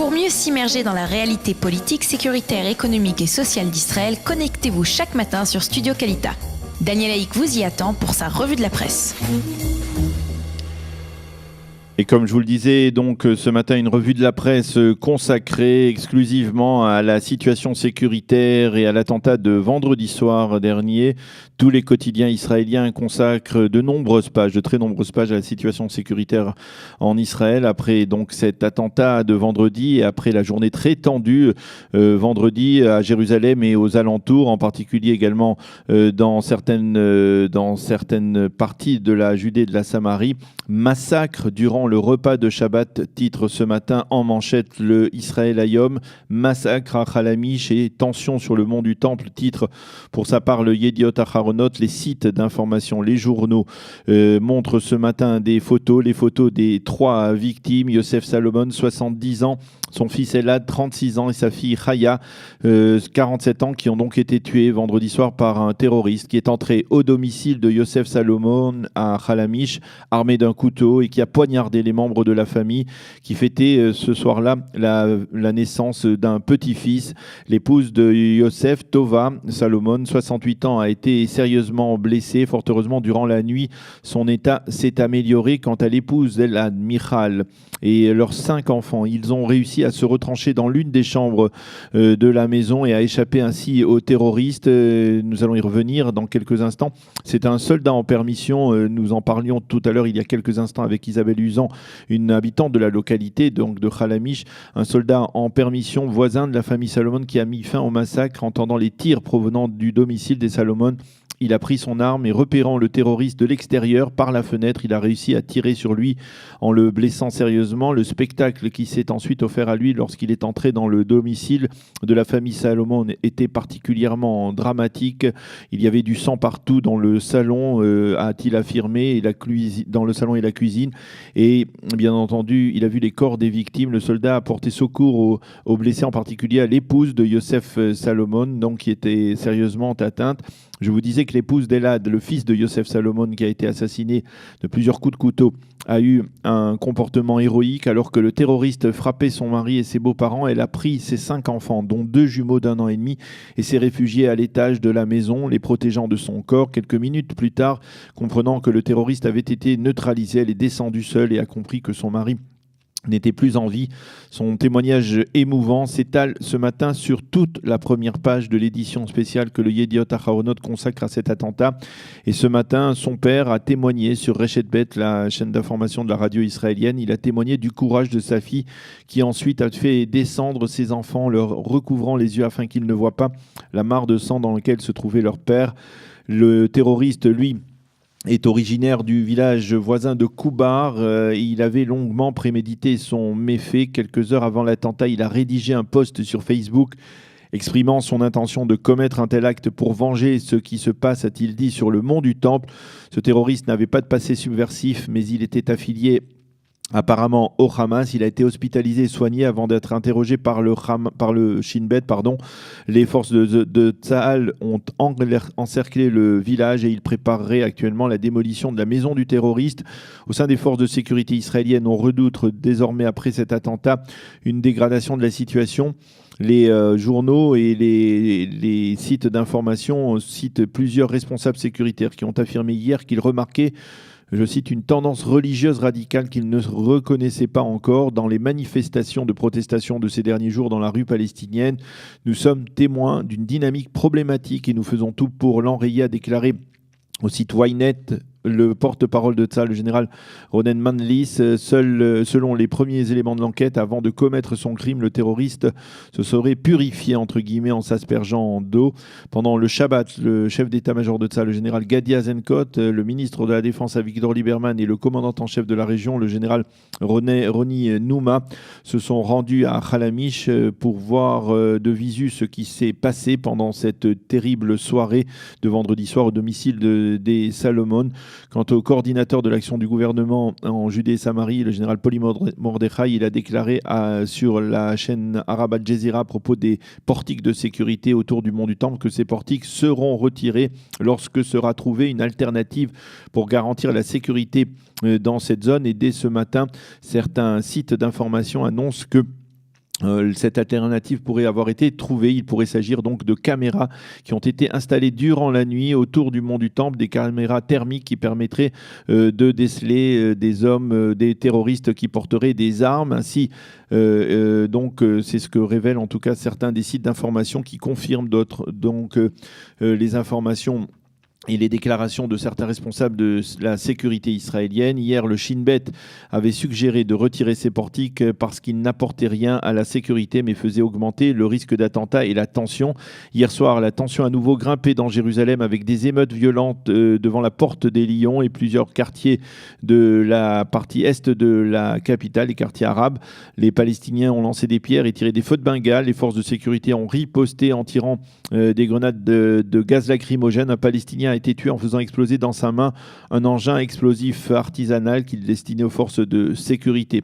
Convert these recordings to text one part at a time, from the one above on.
Pour mieux s'immerger dans la réalité politique, sécuritaire, économique et sociale d'Israël, connectez-vous chaque matin sur Studio Kalita. Daniel Haïk vous y attend pour sa revue de la presse. Et comme je vous le disais, donc ce matin, une revue de la presse consacrée exclusivement à la situation sécuritaire et à l'attentat de vendredi soir dernier. Tous les quotidiens israéliens consacrent de nombreuses pages, de très nombreuses pages à la situation sécuritaire en Israël après donc cet attentat de vendredi et après la journée très tendue vendredi à Jérusalem et aux alentours, en particulier également dans certaines parties de la Judée et de la Samarie. Massacre durant le repas de Shabbat, titre ce matin en manchette le Israël Hayom. Massacre à Khalamish et tension sur le mont du Temple, titre pour sa part le Yediot Aharonot. Les sites d'information, les journaux montrent ce matin des photos, les photos des 3 victimes. Yosef Salomon, 70 ans, son fils Elad, 36 ans et sa fille Chaya, 47 ans, qui ont donc été tués vendredi soir par un terroriste qui est entré au domicile de Yosef Salomon à Khalamish, armé d'un couteau et qui a poignardé les membres de la famille qui fêtait ce soir-là la naissance d'un petit-fils. L'épouse de Yosef, Tova Salomon, 68 ans, a été sérieusement blessée. Fort heureusement, durant la nuit, son état s'est amélioré. Quant à l'épouse d'Elad, Michal, et leurs 5 enfants, ils ont réussi à se retrancher dans l'une des chambres de la maison et à échapper ainsi aux terroristes. Nous allons y revenir dans quelques instants. C'est un soldat en permission. Nous en parlions tout à l'heure, il y a quelques instants, avec Isabelle Usan, une habitante de la localité, donc de Khalamish, un soldat en permission, voisin de la famille Salomon, qui a mis fin au massacre, entendant les tirs provenant du domicile des Salomon. Il a pris son arme et, repérant le terroriste de l'extérieur par la fenêtre, il a réussi à tirer sur lui en le blessant sérieusement. Le spectacle qui s'est ensuite offert à lui lorsqu'il est entré dans le domicile de la famille Salomon était particulièrement dramatique. Il y avait du sang partout dans le salon, a-t-il affirmé, et dans le salon et la cuisine. Et bien entendu, il a vu les corps des victimes. Le soldat a porté secours aux blessés, en particulier à l'épouse de Yosef Salomon, donc, qui était sérieusement atteinte. Je vous disais que l'épouse d'Elad, le fils de Yosef Salomon, qui a été assassiné de plusieurs coups de couteau, a eu un comportement héroïque. Alors que le terroriste frappait son mari et ses beaux-parents, elle a pris ses 5 enfants, dont 2 jumeaux d'1 an et demi, et s'est réfugiée à l'étage de la maison, les protégeant de son corps. Quelques minutes plus tard, comprenant que le terroriste avait été neutralisé, elle est descendue seule et a compris que son mari n'était plus en vie. Son témoignage émouvant s'étale ce matin sur toute la première page de l'édition spéciale que le Yediot Aharonot consacre à cet attentat. Et ce matin, son père a témoigné sur Reshet Bet, la chaîne d'information de la radio israélienne. Il a témoigné du courage de sa fille, qui ensuite a fait descendre ses enfants, leur recouvrant les yeux afin qu'ils ne voient pas la mare de sang dans laquelle se trouvait leur père. Le terroriste, lui, est originaire du village voisin de Koubar. Il avait longuement prémédité son méfait. Quelques heures avant l'attentat, il a rédigé un post sur Facebook exprimant son intention de commettre un tel acte pour venger ce qui se passe, a-t-il dit, sur le mont du Temple. Ce terroriste n'avait pas de passé subversif, mais il était affilié apparemment au Hamas. Il a été hospitalisé et soigné avant d'être interrogé par le Shin Bet. Les forces de Tsahal ont encerclé le village et ils prépareraient actuellement la démolition de la maison du terroriste. Au sein des forces de sécurité israéliennes, on redoute désormais, après cet attentat, une dégradation de la situation. Les journaux et les sites d'information citent plusieurs responsables sécuritaires qui ont affirmé hier qu'ils remarquaient, je cite, une tendance religieuse radicale qu'ils ne reconnaissaient pas encore dans les manifestations de protestation de ces derniers jours dans la rue palestinienne. Nous sommes témoins d'une dynamique problématique et nous faisons tout pour l'enrayer, a déclaré au site Ynet le porte-parole de Tsahal, le général Ronen Manlis. Selon les premiers éléments de l'enquête, avant de commettre son crime, le terroriste se serait purifié, entre guillemets, en s'aspergeant d'eau. Pendant le Shabbat, le chef d'état-major de Tsahal, le général Gadi Eisenkot, le ministre de la Défense Avigdor Lieberman et le commandant en chef de la région, le général Roni Nouma, se sont rendus à Khalamish pour voir de visu ce qui s'est passé pendant cette terrible soirée de vendredi soir au domicile des Salomon. Quant au coordinateur de l'action du gouvernement en Judée et Samarie, le général Poli Mordechai, il a déclaré sur la chaîne arabe Al Jazeera à propos des portiques de sécurité autour du mont du Temple que ces portiques seront retirés lorsque sera trouvée une alternative pour garantir la sécurité dans cette zone. Et dès ce matin, certains sites d'information annoncent que Cette alternative pourrait avoir été trouvée. Il pourrait s'agir donc de caméras qui ont été installées durant la nuit autour du mont du Temple, des caméras thermiques qui permettraient de déceler des hommes, des terroristes qui porteraient des armes. Ainsi, donc c'est ce que révèlent en tout cas certains des sites d'information qui confirment d'autres. Donc les informations et les déclarations de certains responsables de la sécurité israélienne. Hier, le Shin Bet avait suggéré de retirer ces portiques parce qu'ils n'apportaient rien à la sécurité, mais faisaient augmenter le risque d'attentat et la tension. Hier soir, la tension a nouveau grimpé dans Jérusalem avec des émeutes violentes devant la porte des Lions et plusieurs quartiers de la partie est de la capitale, les quartiers arabes. Les Palestiniens ont lancé des pierres et tiré des feux de Bengale. Les forces de sécurité ont riposté en tirant des grenades de gaz lacrymogène. Un Palestinien a été tué en faisant exploser dans sa main un engin explosif artisanal qu'il destinait aux forces de sécurité.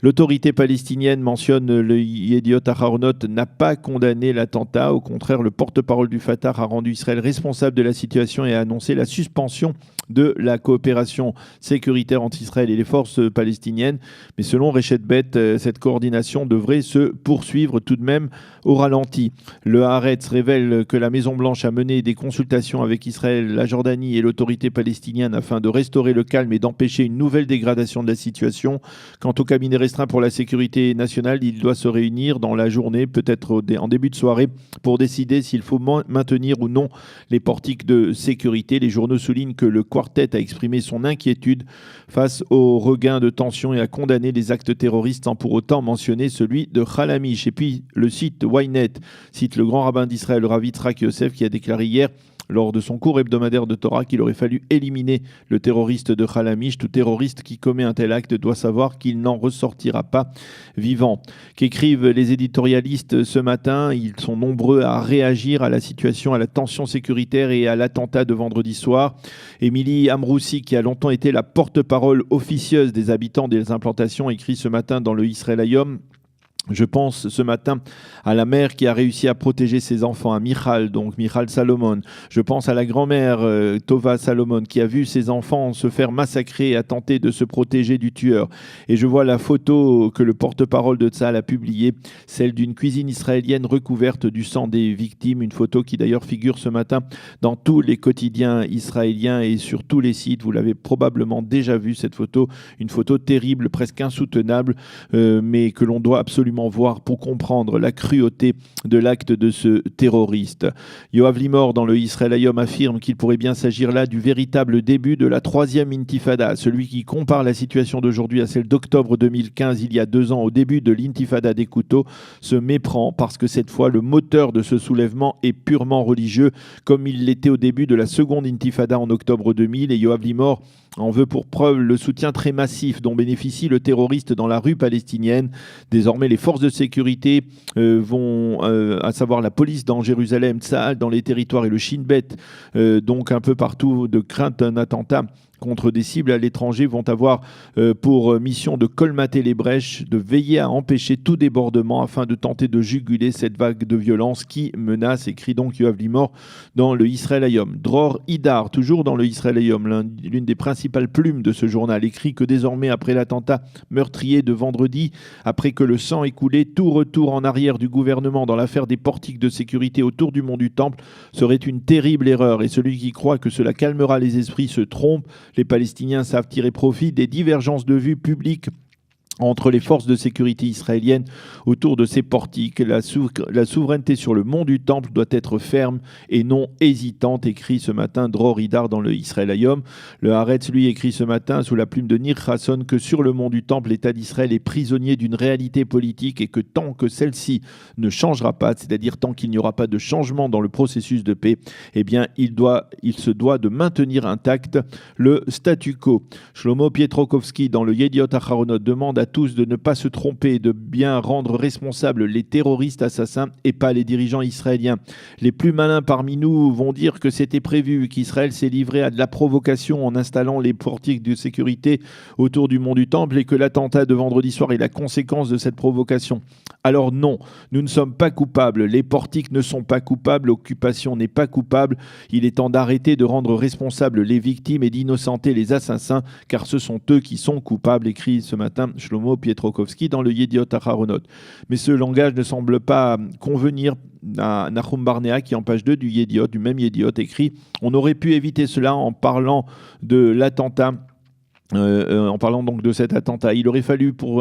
L'autorité palestinienne, mentionne le Yediot Aharonot, n'a pas condamné l'attentat. Au contraire, le porte-parole du Fatah a rendu Israël responsable de la situation et a annoncé la suspension de la coopération sécuritaire entre Israël et les forces palestiniennes. Mais selon Reshet Bet, cette coordination devrait se poursuivre tout de même au ralenti. Le Haaretz révèle que la Maison-Blanche a mené des consultations avec Israël, la Jordanie et l'autorité palestinienne afin de restaurer le calme et d'empêcher une nouvelle dégradation de la situation. Quant au cabinet restreint pour la sécurité nationale, il doit se réunir dans la journée, peut-être en début de soirée, pour décider s'il faut maintenir ou non les portiques de sécurité. Les journaux soulignent que le Quartet a exprimé son inquiétude face au regain de tension et a condamné les actes terroristes sans pour autant mentionner celui de Khalamish. Et puis le site Ynet cite le grand rabbin d'Israël, Rav Yitzhak Yosef, qui a déclaré hier lors de son cours hebdomadaire de Torah qu'il aurait fallu éliminer le terroriste de Khalamish. Tout terroriste qui commet un tel acte doit savoir qu'il n'en ressortira pas vivant. Qu'écrivent les éditorialistes ce matin? Ils sont nombreux à réagir à la situation, à la tension sécuritaire et à l'attentat de vendredi soir. Émilie Amroussi, qui a longtemps été la porte-parole officieuse des habitants des implantations, écrit ce matin dans le Israël Hayom: je pense ce matin à la mère qui a réussi à protéger ses enfants, à Michal, donc Michal Salomon. Je pense à la grand-mère Tova Salomon qui a vu ses enfants se faire massacrer et a tenté de se protéger du tueur. Et je vois la photo que le porte-parole de Tzahal a publiée, celle d'une cuisine israélienne recouverte du sang des victimes. Une photo qui d'ailleurs figure ce matin dans tous les quotidiens israéliens et sur tous les sites. Vous l'avez probablement déjà vu, cette photo. Une photo terrible, presque insoutenable, mais que l'on doit absolument voir pour comprendre la cruauté de l'acte de ce terroriste. Yoav Limor, dans le Israël Hayom, affirme qu'il pourrait bien s'agir là du véritable début de la troisième intifada. Celui qui compare la situation d'aujourd'hui à celle d'octobre 2015, il y a 2 ans, au début de l'intifada des couteaux, se méprend parce que cette fois, le moteur de ce soulèvement est purement religieux, comme il l'était au début de la seconde intifada en octobre 2000. Et Yoav Limor en veut pour preuve le soutien très massif dont bénéficie le terroriste dans la rue palestinienne. Désormais, les forces de sécurité vont, à savoir la police dans Jérusalem, Tzahal dans les territoires et le Shin Bet, donc un peu partout, de crainte d'un attentat contre des cibles à l'étranger, vont avoir pour mission de colmater les brèches, de veiller à empêcher tout débordement afin de tenter de juguler cette vague de violence qui menace, écrit donc Yoav Limor dans le Israël Hayom. Dror Idar, toujours dans le Israël Hayom, l'une des principales plumes de ce journal, écrit que désormais, après l'attentat meurtrier de vendredi, après que le sang ait coulé, tout retour en arrière du gouvernement dans l'affaire des portiques de sécurité autour du mont du Temple serait une terrible erreur, et celui qui croit que cela calmera les esprits se trompe. Les Palestiniens savent tirer profit des divergences de vues publiques entre les forces de sécurité israéliennes autour de ces portiques. La souveraineté sur le mont du Temple doit être ferme et non hésitante, écrit ce matin Dror Idar dans le Israël Hayom. Le Haaretz, lui, écrit ce matin sous la plume de Nir Chasson que sur le mont du Temple, l'État d'Israël est prisonnier d'une réalité politique et que tant que celle-ci ne changera pas, c'est-à-dire tant qu'il n'y aura pas de changement dans le processus de paix, eh bien, il se doit de maintenir intact le statu quo. Shlomo Pietrokowski, dans le Yediot Aharonot, demande à tous de ne pas se tromper et de bien rendre responsables les terroristes assassins et pas les dirigeants israéliens. Les plus malins parmi nous vont dire que c'était prévu, qu'Israël s'est livré à de la provocation en installant les portiques de sécurité autour du mont du Temple et que l'attentat de vendredi soir est la conséquence de cette provocation. Alors non, nous ne sommes pas coupables, les portiques ne sont pas coupables, l'occupation n'est pas coupable. Il est temps d'arrêter de rendre responsables les victimes et d'innocenter les assassins, car ce sont eux qui sont coupables, écrit ce matin Shlomo Shlomo Pietrokowski dans le Yediot Aharonot. Mais ce langage ne semble pas convenir à Nahum Barnea qui, en page 2 du même Yediot, écrit « On aurait pu éviter cela en parlant de l'attentat ». En parlant donc de cet attentat, il aurait fallu pour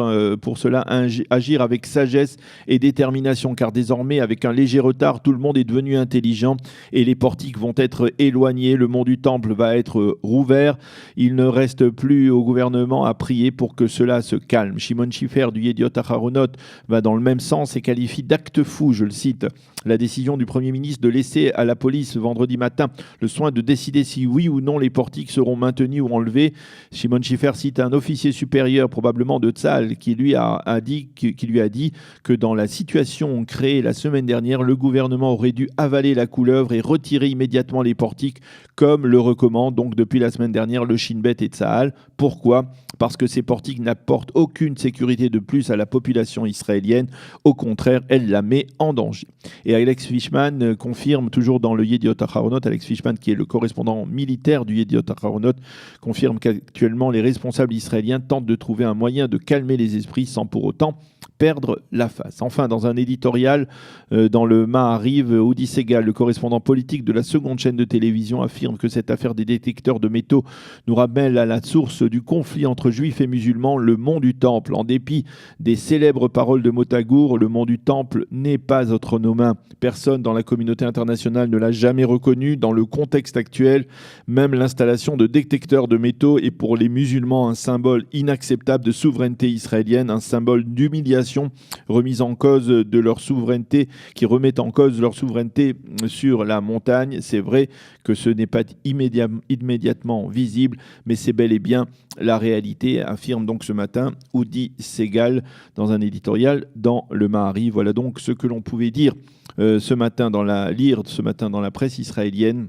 cela agir avec sagesse et détermination, car désormais, avec un léger retard, tout le monde est devenu intelligent et les portiques vont être éloignés, le mont du Temple va être rouvert. Il ne reste plus au gouvernement à prier pour que cela se calme. Shimon Schiffer du Yediot Aharonot va dans le même sens et qualifie d'acte fou, je le cite, la décision du Premier ministre de laisser à la police vendredi matin le soin de décider si oui ou non les portiques seront maintenus ou enlevés. Shimon Schiffer cite un officier supérieur, probablement de Tzahal, qui lui a dit que dans la situation créée la semaine dernière, le gouvernement aurait dû avaler la couleuvre et retirer immédiatement les portiques, comme le recommande donc depuis la semaine dernière le Shin Bet et Tzahal. Pourquoi ? Parce que ces portiques n'apportent aucune sécurité de plus à la population israélienne. Au contraire, elle la met en danger. Et Alex Fishman confirme, toujours dans le Yediot Aharonot, Alex Fishman, qui est le correspondant militaire du Yediot Aharonot, confirme qu'actuellement les responsables israéliens tentent de trouver un moyen de calmer les esprits sans pour autant perdre la face. Enfin, dans un éditorial dans le Maariv, Udi Segal, le correspondant politique de la seconde chaîne de télévision, affirme que cette affaire des détecteurs de métaux nous ramène à la source du conflit entre juifs et musulmans, le mont du Temple. En dépit des célèbres paroles de Motagour, le mont du Temple n'est pas entre nos mains. Personne dans la communauté internationale ne l'a jamais reconnu. Dans le contexte actuel, même l'installation de détecteurs de métaux est pour les musulmans un symbole inacceptable de souveraineté israélienne, un symbole d'humiliation remise en cause de leur souveraineté, qui remet en cause leur souveraineté sur la montagne. C'est vrai que ce n'est pas immédiatement visible, mais c'est bel et bien la réalité, affirme donc ce matin Udi Segal dans un éditorial dans le Maariv. Voilà donc ce que l'on pouvait dire ce matin dans la presse israélienne.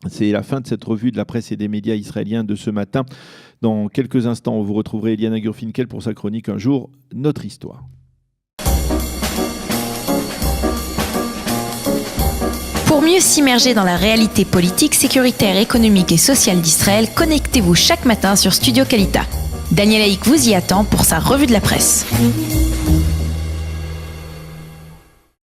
C'est la fin de cette revue de la presse et des médias israéliens de ce matin. Dans quelques instants, vous retrouverez Eliana Gurfinkel pour sa chronique Un jour, notre histoire. Pour mieux s'immerger dans la réalité politique, sécuritaire, économique et sociale d'Israël, connectez-vous chaque matin sur Studio Kalita. Daniel Haïk vous y attend pour sa revue de la presse.